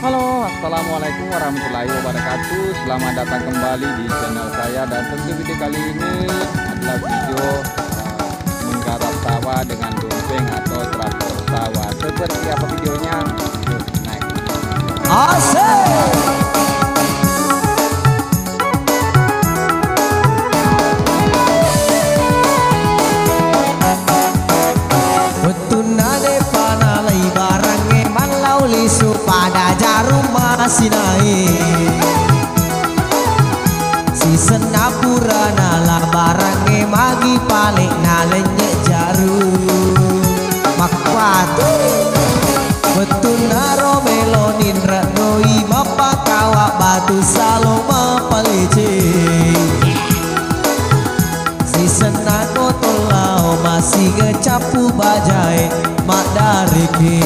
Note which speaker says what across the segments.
Speaker 1: Halo, assalamualaikum warahmatullahi wabarakatuh. Selamat datang kembali di channel saya, dan tentu video kali ini adalah video menggarap sawah dengan dumpeng atau traktor sawah. Seperti apa videonya? Yuk, naik.
Speaker 2: Asik. Pada jarum masih naik si senapura nala barange magi paling nalenye jarum makwatu betul naro melonin radoi mapakawa batu saloma palece si senako tolau masih ngecapu bajai mak dariki.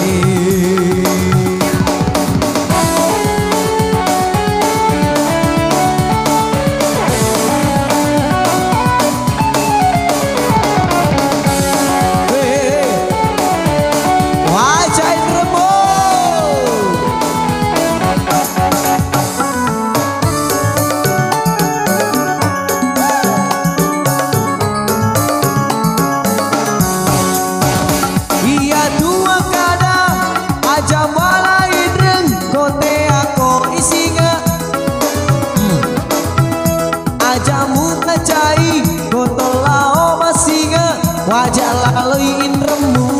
Speaker 2: Wajah laluin remu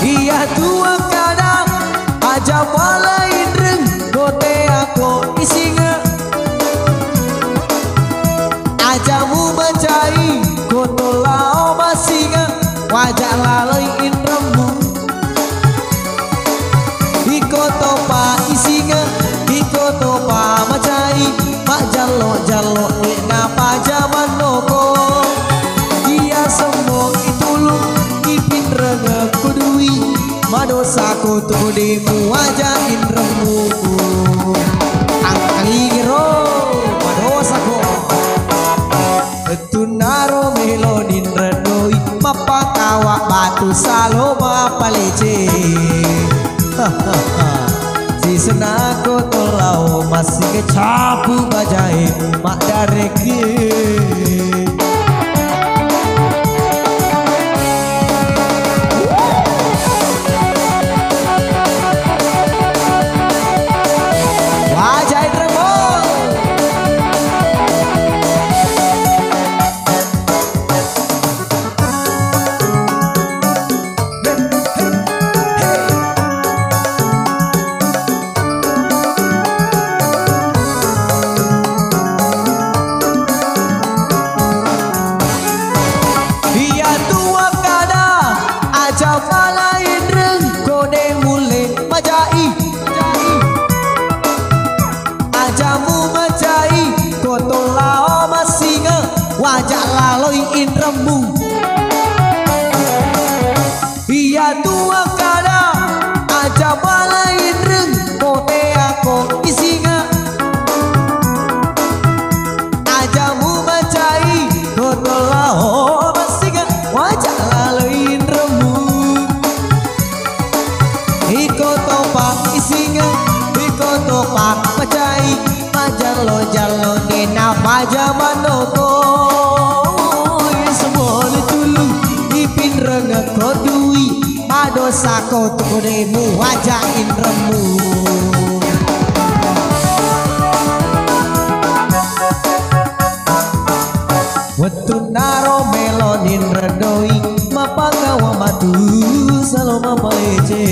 Speaker 2: iya tua kadang aja malain reng kote aku isinga ajamu mencai koto lao masinga wajah laluin remu ikoto pa isinga ikoto pa mencai mak jalo jalo ngapa jaman noko semua itulu ipin rega kudui madosa kutu demu wajahin remu angkali giro madosa ko tunaro melodin redoi mapakawa batu saloma palece si senako tolau masih kecapu bajai mak dareki. Wajah laluin remu iya tua kada aja balain reng kote aku isinga ajamu macai koto lao masinga wajah laluin remu ikoto pak isinga ikoto pak macai majalo jalo nina pajaman noko rega kodui madosa kotu demu wajahin remu wetu naro melonin redoi mapakawa matu saloma palece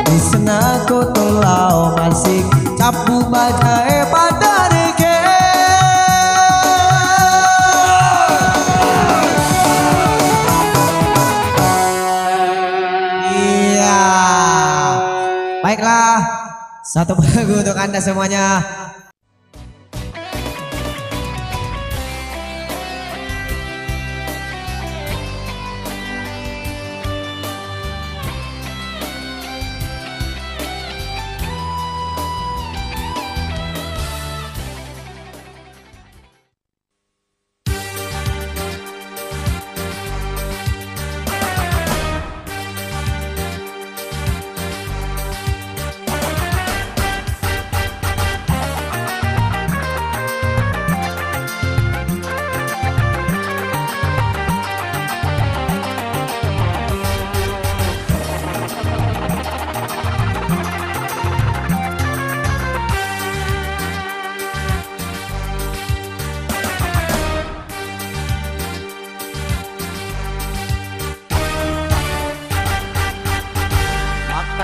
Speaker 2: disena kotu lao masih capu bajai padareke. Baiklah, satu lagu untuk Anda semuanya.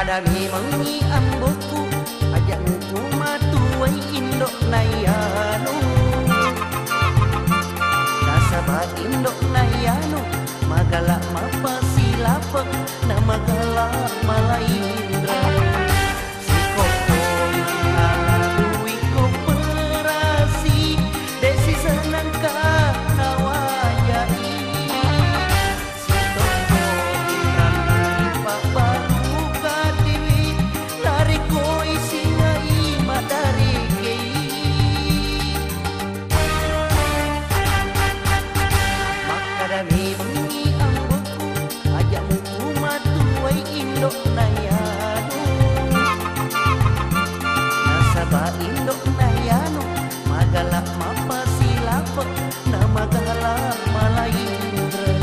Speaker 3: Makadami mengi amboku ajak nguku matuai indok nayano nasabat indok nayano magala mapasilapa na magala malaindra sikokong aladui kooperasi desi senang katawajai indok nayano nasaba indok nayano magala mapasilapa na magala malaindra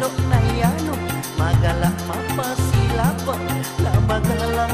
Speaker 3: indok nayano magala mapasilapa la magala